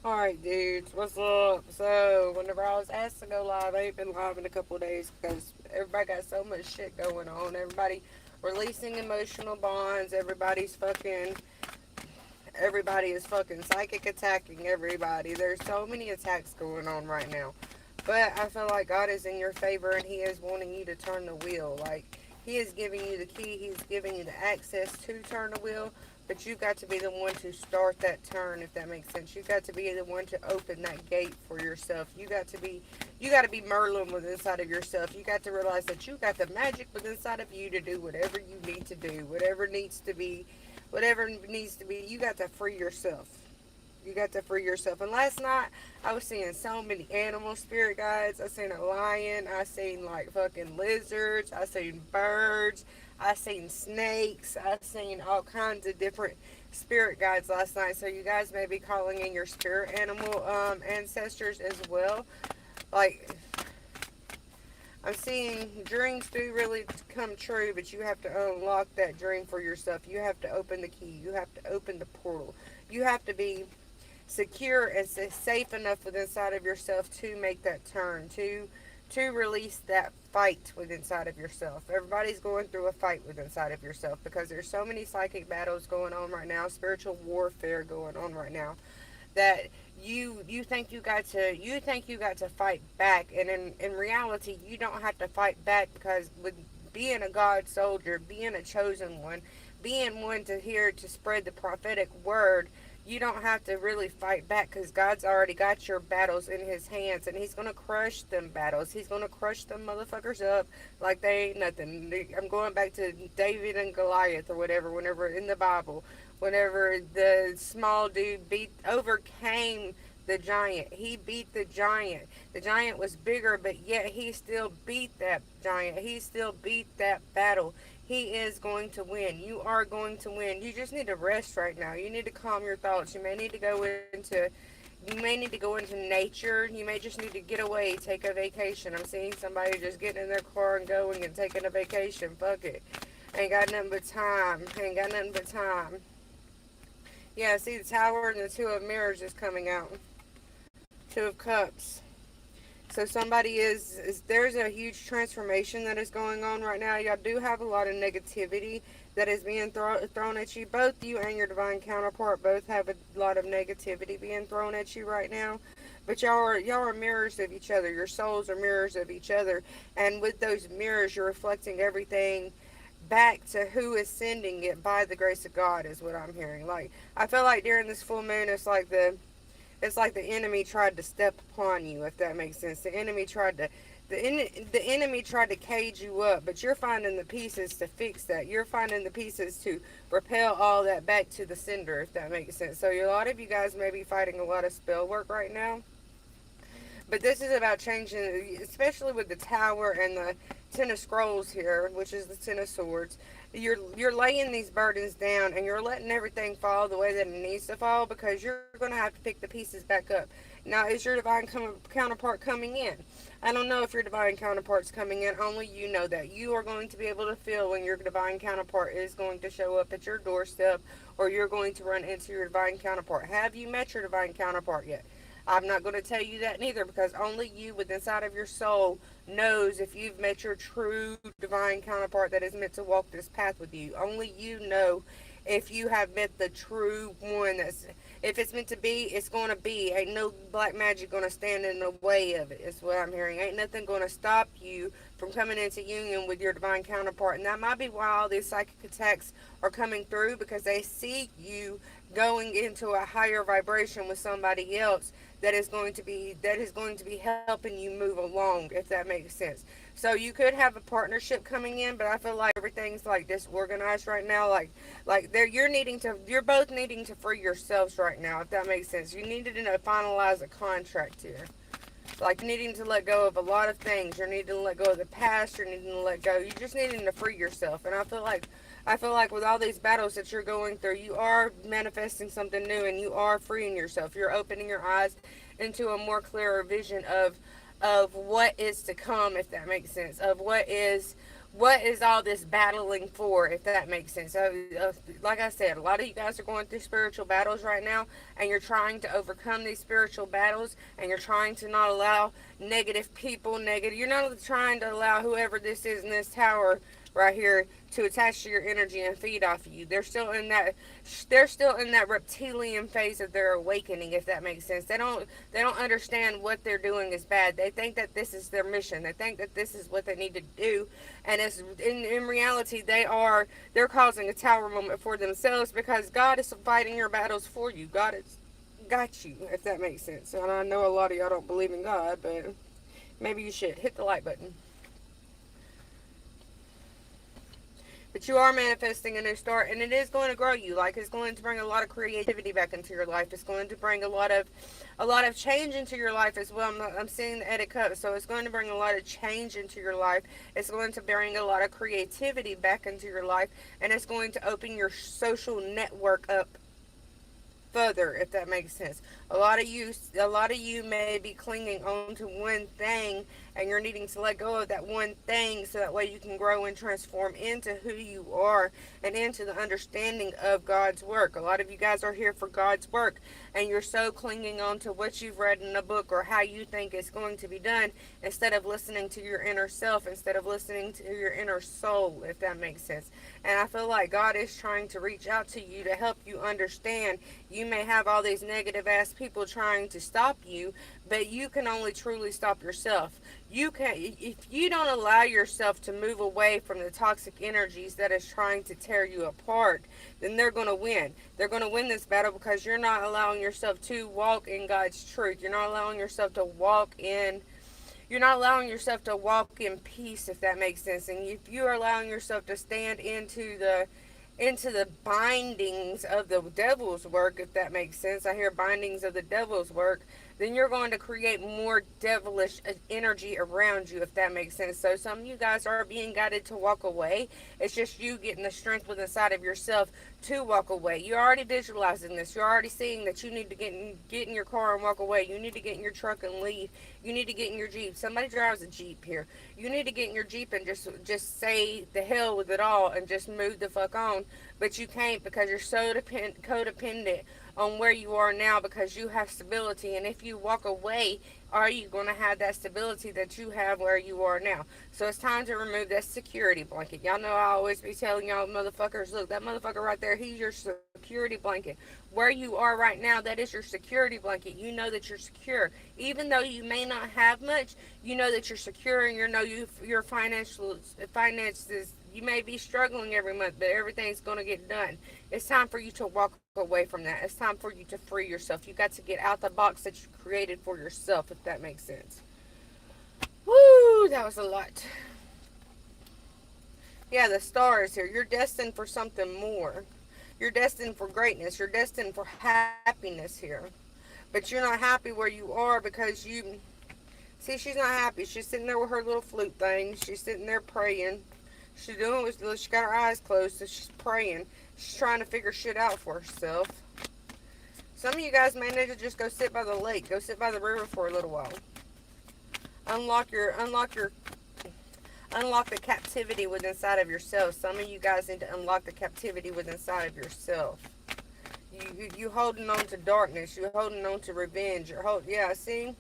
Alright, dudes, what's up? So, whenever I was asked to go live, I ain't been live in a couple of days because everybody got so much shit going on. Everybody releasing emotional bonds. Everybody is fucking psychic attacking everybody. There's so many attacks going on right now. But I feel like God is in your favor and He is wanting you to turn the wheel. Like, He is giving you the key, He's giving you the access to turn the wheel. But you got to be the one to start that turn, if that makes sense. You got to be the one to open that gate for yourself. You got to be Merlin within inside of yourself. You got to realize that you got the magic within inside of you to do whatever you need to do, whatever needs to be. You got to free yourself. You got to free yourself. And last night, I was seeing so many animal spirit guides. I seen a lion. I seen like fucking lizards. I seen birds. I seen snakes. I seen all kinds of different spirit guides last night. So you guys may be calling in your spirit animal ancestors as well. Like, I'm seeing dreams do really come true, but you have to unlock that dream for yourself. You have to open the key. You have to open the portal. You have to be secure and safe enough within inside of yourself to make that turn, to release that fight within inside of yourself. Everybody's going through a fight within inside of yourself because there's so many psychic battles going on right now, spiritual warfare going on right now, that you think you got to fight back, and in reality you don't have to fight back, because with being a God soldier, being a chosen one, being one to here to spread the prophetic word, you don't have to really fight back, because God's already got your battles in His hands, and He's gonna crush them battles. He's gonna crush them motherfuckers up like they ain't nothing. I'm going back to David and Goliath or whatever. Whenever in the Bible, whenever the small dude overcame the giant, he beat the giant. The giant was bigger, but yet he still beat that giant. He still beat that battle. He is going to win. You are going to win. You just need to rest right now. You need to calm your thoughts. You may need to go into nature. You may just need to get away, take a vacation. I'm seeing somebody just getting in their car and going and taking a vacation. Fuck it. Ain't got nothing but time. Ain't got nothing but time. Yeah, see the tower and the two of mirrors is coming out. Two of cups. So somebody is there's a huge transformation that is going on right now. Y'all do have a lot of negativity that is being thrown at you. Both you and your divine counterpart both have a lot of negativity being thrown at you right now. But y'all are mirrors of each other. Your souls are mirrors of each other. And with those mirrors, you're reflecting everything back to who is sending it by the grace of God, is what I'm hearing. Like, I feel like during this full moon, it's like the enemy tried to step upon you, if that makes sense. The enemy tried to cage you up, but you're finding the pieces to fix that. You're finding the pieces to repel all that back to the sender, if that makes sense. So a lot of you guys may be fighting a lot of spell work right now. But this is about changing, especially with the tower and the Ten of Scrolls here, which is the Ten of Swords. You're laying these burdens down, and you're letting everything fall the way that it needs to fall, because you're going to have to pick the pieces back up. Now, is your divine counterpart coming in? I don't know if your divine counterpart's coming in. Only you know that. You are going to be able to feel when your divine counterpart is going to show up at your doorstep, or you're going to run into your divine counterpart. Have you met your divine counterpart yet? I'm not going to tell you that neither, because only you, with inside of your soul, knows if you've met your true divine counterpart that is meant to walk this path with you. Only you know if you have met the true one. That's, if it's meant to be, it's going to be. Ain't no black magic going to stand in the way of it, is what I'm hearing. Ain't nothing going to stop you from coming into union with your divine counterpart. And that might be why all these psychic attacks are coming through, because they see you going into a higher vibration with somebody else that is going to be helping you move along, if that makes sense. So you could have a partnership coming in, but I feel like everything's like disorganized right now. Like you're both needing to free yourselves right now, if that makes sense. You need to finalize a contract here. Like, needing to let go of a lot of things. You're needing to let go of the past. You're needing to let go. You're just needing to free yourself. And I feel like with all these battles that you're going through, you are manifesting something new, and you are freeing yourself. You're opening your eyes into a more clearer vision of what is to come, if that makes sense. Of what is all this battling for, if that makes sense. So like I said, a lot of you guys are going through spiritual battles right now, and you're trying to overcome these spiritual battles, and you're trying to not allow negative people, negative, you're not trying to allow whoever this is in this tower right here to attach to your energy and feed off of you. They're still in that reptilian phase of their awakening, if that makes sense. They don't understand what they're doing is bad. They think that this is their mission. They think that this is what they need to do, and it's in reality they're causing a tower moment for themselves, because God is fighting your battles for you. God has got you, if that makes sense. And I know a lot of y'all don't believe in God, but maybe you should hit the like button. But you are manifesting a new start, and it is going to grow you. Like, it's going to bring a lot of creativity back into your life. It's going to bring a lot of change into your life as well. I'm seeing the edit cut, so it's going to bring a lot of change into your life. It's going to bring a lot of creativity back into your life, and it's going to open your social network up further, if that makes sense. A lot of you may be clinging on to one thing, and you're needing to let go of that one thing, so that way you can grow and transform into who you are and into the understanding of God's work. A lot of you guys are here for God's work, and you're so clinging on to what you've read in a book or how you think it's going to be done, instead of listening to your inner self, instead of listening to your inner soul, if that makes sense. And I feel like God is trying to reach out to you to help you understand. You may have all these negative ass people trying to stop you, but you can only truly stop yourself. If you don't allow yourself to move away from the toxic energies that is trying to tear you apart, then they're going to win. They're going to win this battle, because you're not allowing yourself to walk in God's truth. You're not allowing yourself to walk in peace, if that makes sense. And if you are allowing yourself to stand into the bindings of the devil's work, if that makes sense. I hear bindings of the devil's work. Then you're going to create more devilish energy around you, if that makes sense. So some of you guys are being guided to walk away. It's just you getting the strength within inside of yourself to walk away. You're already visualizing this. You're already seeing that you need to get in your car and walk away. You need to get in your truck and leave. You need to get in your Jeep. Somebody drives a Jeep here. You need to get in your Jeep and just say the hell with it all and just move the fuck on. But you can't, because you're so codependent on where you are now, because you have stability. And if you walk away, are you going to have that stability that you have where you are now? So it's time to remove that security blanket. Y'all know I always be telling y'all motherfuckers, look, that motherfucker right there, he's your security blanket. Where you are right now, that is your security blanket. You know that you're secure. Even though you may not have much, you know that you're secure, and your finances, you may be struggling every month, but everything's going to get done. It's time for you to walk away from that. It's time for you to free yourself. You got to get out the box that you created for yourself, if that makes sense. Woo, that was a lot. Yeah, the star is here. You're destined for something more. You're destined for greatness. You're destined for happiness here. But you're not happy where you are, because see, she's not happy. She's sitting there with her little flute thing. She's sitting there praying. She got her eyes closed, so she's praying. She's trying to figure shit out for herself. Some of you guys may need to just go sit by the lake. Go sit by the river for a little while. Unlock the captivity within inside of yourself. Some of you guys need to unlock the captivity within inside of yourself. You holding on to darkness. You're holding on to revenge. Yeah, see?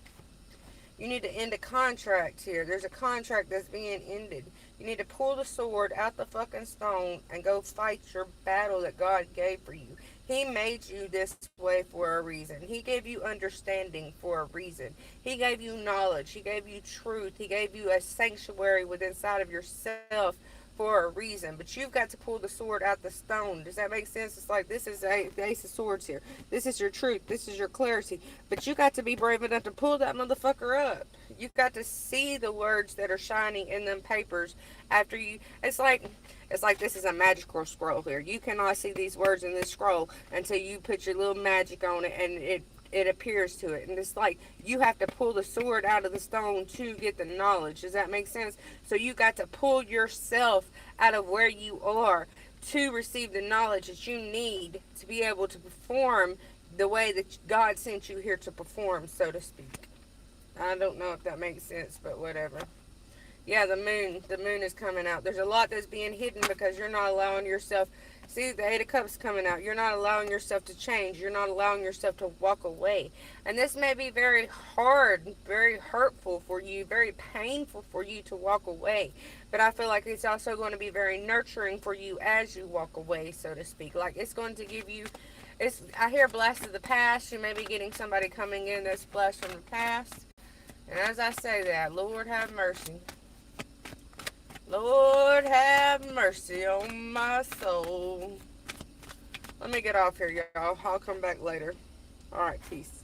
You need to end a contract here. There's a contract that's being ended. You need to pull the sword out the fucking stone and go fight your battle that God gave for you. He made you this way for a reason. He gave you understanding for a reason. He gave you knowledge. He gave you truth. He gave you a sanctuary within inside of yourself for a reason. But you've got to pull the sword out the stone. Does that make sense? It's like, this is the Ace of Swords here. This is your truth. This is your clarity. But you got to be brave enough to pull that motherfucker up. You got to see the words that are shining in them papers after you. It's like this is a magical scroll here. You cannot see these words in this scroll until you put your little magic on it, and it appears to it. And it's like you have to pull the sword out of the stone to get the knowledge. Does that make sense? So you got to pull yourself out of where you are to receive the knowledge that you need to be able to perform the way that God sent you here to perform, so to speak. I don't know if that makes sense, but whatever. Yeah, the moon is coming out. There's a lot that's being hidden because you're not allowing yourself. See, the Eight of Cups coming out. You're not allowing yourself to change. You're not allowing yourself to walk away. And this may be very hard, very hurtful for you, very painful for you to walk away. But I feel like it's also going to be very nurturing for you as you walk away, so to speak. Like it's going to give you, I hear blessed of the past. You may be getting somebody coming in that's blessed from the past. And as I say that, Lord have mercy. Lord have mercy on my soul. Let me get off here, y'all. I'll come back later. All right, peace.